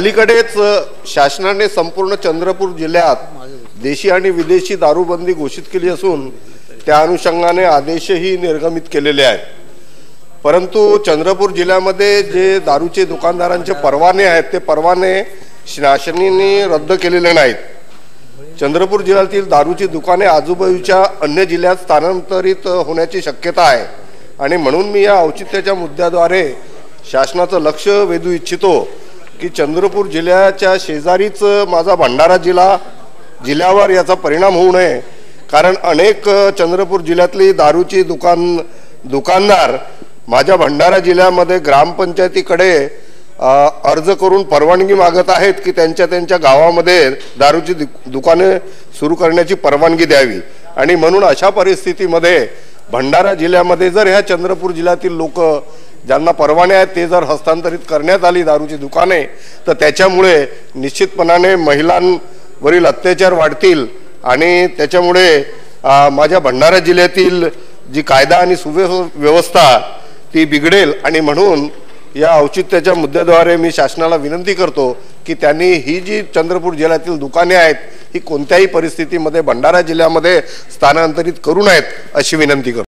अलीकडेच शासनाने संपूर्ण चंद्रपूर जिल्ह्यात देशी आणि विदेशी दारूबंदी घोषित केली असून त्या अनुषंगाने आदेशही निर्गमित केलेले आहेत। परंतु चंद्रपूर जिल्ह्यामध्ये जे दारूचे दुकानदारांचे परवाने आहेत ते परवाने शासनाने रद्द केलेले नाहीत। चंद्रपूर जिल्ह्यातील दारूची दुकाने आजूबाजूच्या अन्य जिल्ह्यात स्थानांतरित होण्याची शक्यता आहे आणि म्हणून मी या औचित्याच्या मुद्द्याद्वारे शासनाचं लक्ष वेधू इच्छितो की चंद्रपूर जिल्ह्याच्या शेजारीच माझा भंडारा जिल्ह्यावर याचा परिणाम होऊ नये, कारण अनेक चंद्रपूर जिल्ह्यातली दारूची दुकानदार माझ्या भंडारा जिल्ह्यामध्ये ग्रामपंचायतीकडे अर्ज करून परवानगी मागत आहेत की त्यांच्या गावामध्ये दारूची दुकाने सुरू करण्याची परवानगी द्यावी। आणि म्हणून अशा परिस्थितीमध्ये भंडारा जिल्ह्यामध्ये जर ह्या चंद्रपूर जिल्ह्यातील लोक ज्यांना परवाने आहेत ते जर हस्तांतरित करण्यात आली दारूची दुकाने, तर त्याच्यामुळे निश्चितपणाने महिलांवरील अत्याचार वाढतील आणि त्याच्यामुळे माझ्या भंडारा जिल्ह्यातील जी कायदा आणि सुव्यवस्था ती बिघडेल। आणि म्हणून या औचित्याच्या मुद्द्याद्वारे मी शासनाला विनंती करतो की त्यांनी ही जी चंद्रपूर जिल्ह्यातील दुकाने आहेत ही कोणत्याही परिस्थितीमध्ये भंडारा जिल्ह्यामध्ये स्थानांतरित करू नयेत अशी विनंती करतो।